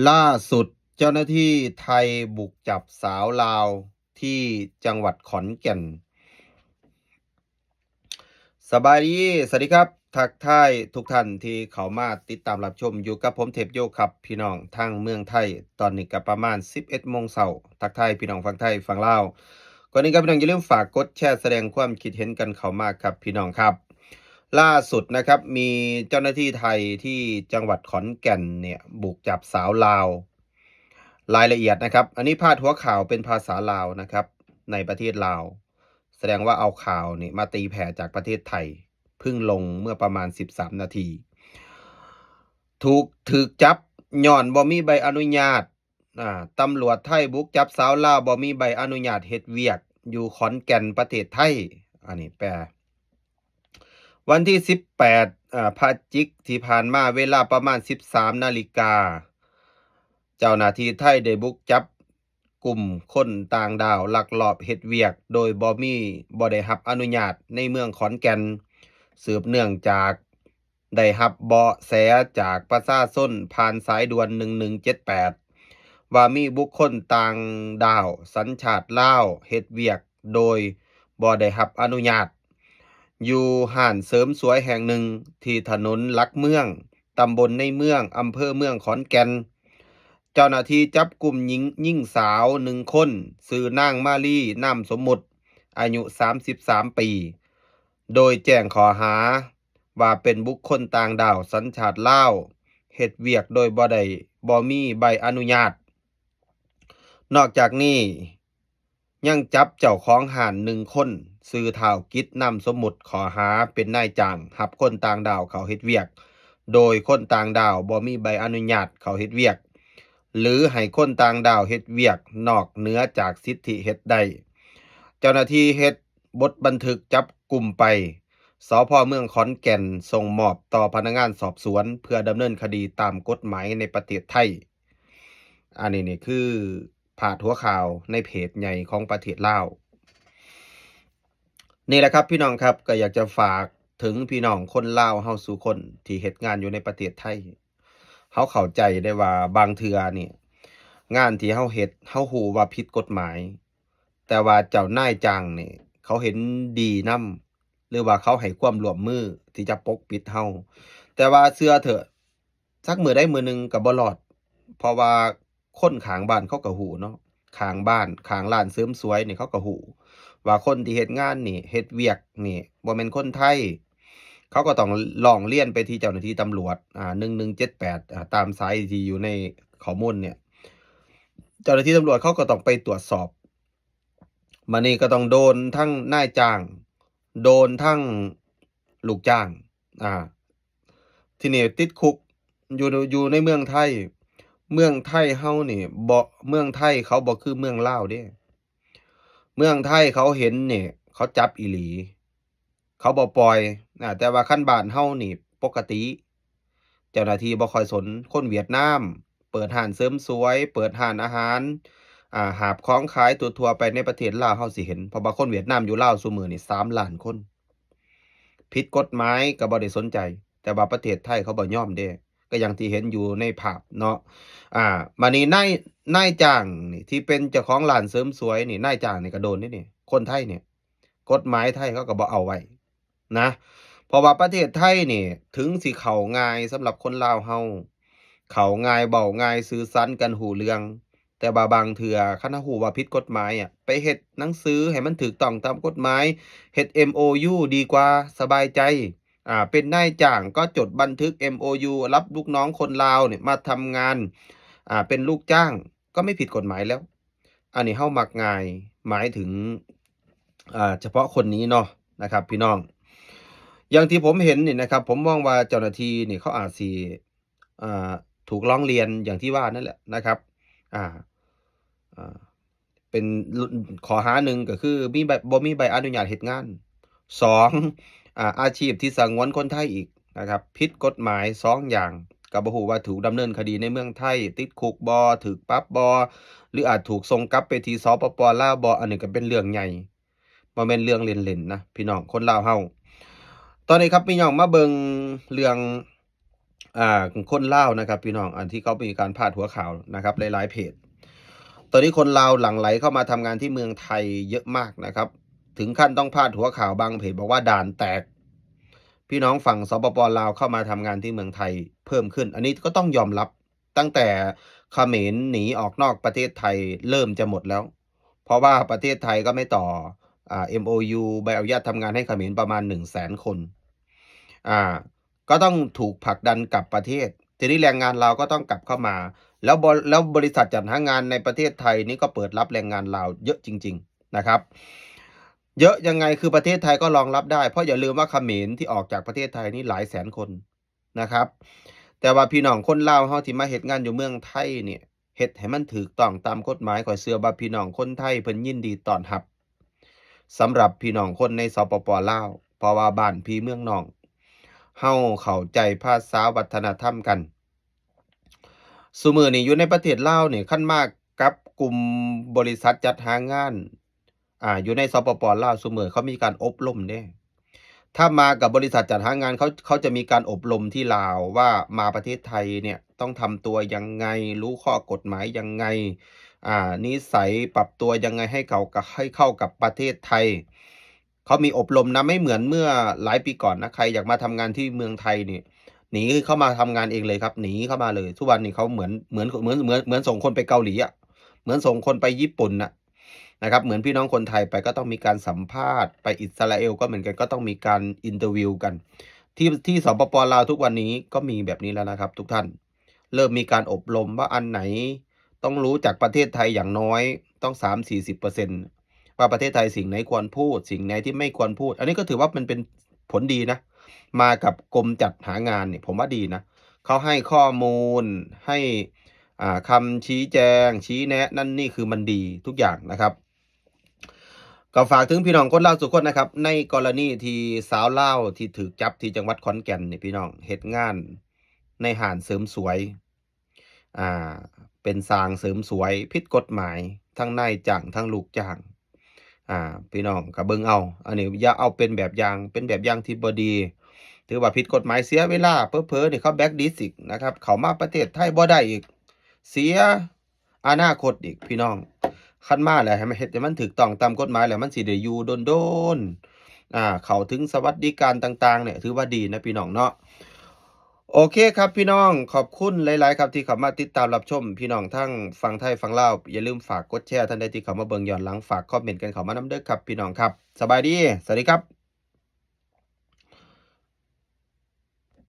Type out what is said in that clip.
ล่าสุดเจ้าหน้าที่ไทยบุกจับสาวลาวที่จังหวัดขอนแก่นสบายดีสวัสดีครับทักทายทุกท่านที่เขามาติดตามรับชมอยู่กับผมเทพโยครับพี่น้องทางเมืองไทยตอนนี้ก็ประมาณ11โมงเช้าทักทายพี่น้องฝั่งไทยฝั่งลาวก่อนนี้ครับพี่น้องอย่าลืมฝากกดแชร์แสดงความคิดเห็นกันเข้ามาครับพี่น้องครับล่าสุดนะครับมีเจ้าหน้าที่ไทยที่จังหวัดขอนแก่นเนี่ยบุกจับสาวลาว รายละเอียดนะครับอันนี้พาดหัวข่าวเป็นภาษาลาวนะครับในประเทศลาวแสดงว่าเอาข่าวนี่มาตีแผ่จากประเทศไทยเพิ่งลงเมื่อประมาณ13นาทีถูกจับย้อนบ่มีใบอนุญาตตำรวจไทยบุกจับสาวลาวบ่มีใบอนุญาตเฮ็ดเวียกอยู่ขอนแก่นประเทศไทยอันนี้แปลวันที่18พฤศจิกที่ผ่านมาเวลาประมาณ13นาฬิกา เจ้าหน้าที่ไทยได้บุกจับกลุ่มคนต่างดาวลักลอบเฮ็ดเวียกโดยบ่ได้รับอนุญาตในเมืองขอนแก่นสืบเนื่องจากได้รับเบาะแสจากประชาชนผ่านสายด่วน1178ว่ามีบุคคลต่างดาวสัญชาติลาวเฮ็ดเวียกโดยบ่ได้รับอนุญาตอยู่ห้านเสริมสวยแห่งหนึ่งที่ถนนลักเมืองตำบลในเมืองอำเภอเมืองขอนแก่น เจ้าหน้าที่จับกลุ่มหญิงสาว1 คนชื่อนางมาลีนามสมมุติอายุ33ปีโดยแจ้งข้อหาว่าเป็นบุคคลต่างดาวสัญชาติลาวเฮ็ดเวียกโดยบ่มีใบอนุญาตนอกจากนี้ยังจับเจ้าของห้าน1 คนชื่อเฒ่ากิจนามสมมุติข้อหาเป็นนายจ้างรับคนต่างดาวเข้าเฮ็ดเวียกโดยคนต่างดาวบ่มีใบอนุญาตเข้าเฮ็ดเวียก หรือให้คนต่างดาวเฮ็ดเวียกนอกเหนือจากสิทธิเฮ็ดได้เจ้าหน้าที่เฮ็ดบทบันทึกจับกลุ่มไปสพเมืองขอนแก่นส่งมอบต่อพนักงานสอบสวนเพื่อดำเนินคดีตามกฎหมายในประเทศไทยอันนี้นี่คือพาดหัวข่าวในเพจใหญ่ของประเทศลาวนี่แหละครับพี่น้องครับก็อยากจะฝากถึงพี่น้องคนลาวเฮาสู่คนที่เฮ็ดงานอยู่ในประเทศไทย เขาเข้าใจได้ว่าบางเทื่อนี่งานที่เขาเฮ็ดเขาฮู้ว่าผิดกฎหมายแต่ว่าเจ้านายจ้างนี่เขาเห็นดีนำหรือว่าเขาให้ความร่วมมือที่จะปกปิดเราแต่ว่าเชื่อเถอะสักมื้อใดมื้อหนึ่งก็บ่รอดเพราะว่าคนข้างบ้านเขาก็ฮู้เนาะข้างบ้านข้างร้านเสริมสวยนี่เขาก็ฮู้ว่าคนที่เฮ็ดงานนี่เฮ็ดเวียกนี่บ่แม่นคนไทย เขาก็ต้องร้องเรียนไปที่เจ้าหน้าที่ตำรวจ1178ตามสายที่อยู่ในข้อมูลเนี่ยเจ้าหน้าที่ตำรวจเขาก็ต้องไปตรวจสอบมานี่ก็ต้องโดนทั้งนายจ้างโดนทั้งลูกจ้างอ่าทีนี้ติดคุกอยู่ในเมืองไทยเมืองไทยเฮานี่บ่เมืองไทยเขาบ่คือเมืองลาวเด้เมืองไทยเขาเห็นนี่เขาจับอีหลี เขาบ่ปล่อยแต่ว่าคันบ้านเฮานี่ปกติเจ้าหน้าที่บ่ค่อยสนคนเวียดนามเปิดร้านเสริมสวยเปิดร้านอาหารหาบของขายทั่วๆไปในประเทศลาวเฮาสิเห็นเพราะว่าคนเวียดนามอยู่ลาวซุมื้อนี่3,000,000คนผิดกฎหมายก็บ่ได้สนใจแต่ว่าประเทศไทยเขาบ่ยอมเด้ก็อย่างที่เห็นอยู่ในภาพเนาะบัดนี้นายจ้างนี่ที่เป็นเจ้าของร้านเสริมสวยนี่นายจ้างนี่ก็โดนเดะนี่คนไทยเนี่ยกฎหมายไทยเขาก็บ่เอาไว้ นะเพราะว่าประเทศไทยนี่ถึงสิเข้าง่ายสำหรับคนลาวเฮาเข้าง่ายเว้าง่ายสื่อสารกันรู้เรื่องแต่ว่าบางเทื่อคันเรารู้ว่าผิดกฎหมายอะไปเฮ็ดหนังสือให้มันถูกต้องตามกฎหมายเฮ็ด MOU ดีกว่าสบายใจเป็นนายจ้างก็จดบันทึก MOU รับลูกน้องคนลาวเนี่ยมาทำงานเป็นลูกจ้างก็ไม่ผิดกฎหมายแล้วอันนี้เฮามักง่ายหมายถึงเฉพาะคนนี้เนาะนะครับพี่น้อง อย่างที่ผมเห็นนี่นะครับผมมองว่าเจ้าหน้าที่นี่เขาอาจสิอ่าถูกร้องเรียนอย่างที่ว่านั่นแหละนะครับอ่าอ่าเป็นข้อหาหนึ่งก็คือบ่มีใบอนุญาตเฮ็ดงาน2อาชีพที่สงวนคนไทยอีกนะครับผิดกฎหมาย2อย่างก็บ่ฮู้ว่าถูกดำเนินคดีในเมืองไทยติดคุกบ่ถูกปรับบ่หรืออาจถูกส่งกลับไปที่สปปลาวบ่อันนี้ก็เป็นเรื่องใหญ่บ่แม่นเรื่องเล่นๆนะพี่น้องคนลาวเฮา ตอนนี้ครับพี่น้องมาเบิ่งเรื่อง คนลาวนะครับพี่น้องอันที่เขามีการพาดหัวข่าวนะครับหลายๆเพจตอนนี้คนลาวหลั่งไหลเข้ามาทำงานที่เมืองไทยเยอะมากนะครับถึงขั้นต้องพาดหัวข่าวบางเพจบอกว่าด่านแตกพี่น้องฝั่งสปปลาวเข้ามาทำงานที่เมืองไทยเพิ่มขึ้นอันนี้ก็ต้องยอมรับตั้งแต่เขมรหนีออกนอกประเทศไทยเริ่มจะหมดแล้วเพราะว่าประเทศไทยก็ไม่ต่อMOU ใบอนุญาตทำงานให้เขมรประมาณ100,000 คนอ่า ก็ต้องถูกผลักดันกลับประเทศทีนี้แรงงานลาวก็ต้องกลับเข้ามาแล้วบริษัทจัดหางานในประเทศไทยนี่ก็เปิดรับแรงงานลาวเยอะจริงๆนะครับเยอะยังไงคือประเทศไทยก็รองรับได้เพราะอย่าลืมว่าเขมรที่ออกจากประเทศไทยนี่หลายแสนคนนะครับแต่ว่าพี่น้องคนลาวเฮาที่มาเฮ็ดงานอยู่เมืองไทยเนี่ยเฮ็ดให้มันถูกต้องตามกฎหมายข้อยเชื่อว่าพี่น้องคนไทยเพิ่นยินดีต้อนรับสำหรับพี่น้องคนในสปปลาวเพราะว่าบ้านพี่เมืองน้อง เฮาเข้าใจภาษาวัฒนธรรมกันซุมื้อนี้อยู่ในประเทศลาวนี่คันมากับกลุ่มบริษัทจัดหางานอยู่ในสปปลาวซุมื้อเขามีการอบรมเด้ถ้ามากับบริษัทจัดหางานเขาจะมีการอบรมที่ลาวว่ามาประเทศไทยเนี่ยต้องทำตัวยังไงรู้ข้อกฎหมายยังไงนิสัยปรับตัวยังไงให้เข้ากับประเทศไทยเขามีอบรมนะไม่เหมือนเมื่อหลายปีก่อนนะใครอยากมาทำงานที่เมืองไทยนี่หนีเข้ามาทำงานเองเลยครับหนีเข้ามาเลยทุกวันนี้เขาเหมือนส่งคนไปเกาหลีอะเหมือนส่งคนไปญี่ปุ่นน่ะนะครับเหมือนพี่น้องคนไทยไปก็ต้องมีการสัมภาษณ์ไปอิสราเอลก็เหมือนกันก็ต้องมีการอินเตอร์วิวกันที่สปปลาวทุกวันนี้ก็มีแบบนี้แล้วนะครับทุกท่านเริ่มมีการอบรมว่าอันไหนต้องรู้จากประเทศไทยอย่างน้อยต้อง30-40%ว่าประเทศไทยสิ่งไหนควรพูดสิ่งไหนที่ไม่ควรพูดอันนี้ก็ถือว่ามันเป็นผลดีนะมากับกรมจัดหางานเนี่ยผมว่าดีนะเขาให้ข้อมูลให้คำชี้แจงชี้แนะนั่นนี่คือมันดีทุกอย่างนะครับก็ฝากถึงพี่น้องคนลาวทุกคนนะครับในกรณีที่สาวลาวที่ถูกจับที่จังหวัดขอนแก่นนี่พี่น้องเฮ็ดงานในห้านเสริมสวยอ่าเป็นสร้างเสริมสวยผิดกฎหมายทั้งนายจ้างทั้งลูกจ้างพี่น้องก็เบิ่งเอาอันนี้อย่าเอาเป็นแบบอย่างที่บ่ดีถือว่าผิดกฎหมายเสียเวลาเผลอๆนี่เขาแบล็กลิสต์อีกนะครับเข้ามาประเทศไทยบ่ได้อีกเสียอนาคตอีกพี่น้องคันมาแล้วให้มันเฮ็ดให้มันถูกต้องตามกฎหมายแล้วมันสิได้อยู่โดนๆเข้าถึงสวัสดิการต่างๆเนี่ยถือว่าดีนะพี่น้องเนาะ โอเคครับพี่น้องขอบคุณหลายๆครับที่เข้ามาติดตามรับชมพี่น้องทั้งฝั่งไทยฝั่งลาวอย่าลืมฝากกดแชร์ท่านใดที่เข้ามาเบิ่งย้อนหลังฝากคอมเมนต์กันเข้ามานำเด้อครับพี่น้องครับสบายดีสวัสดีครับ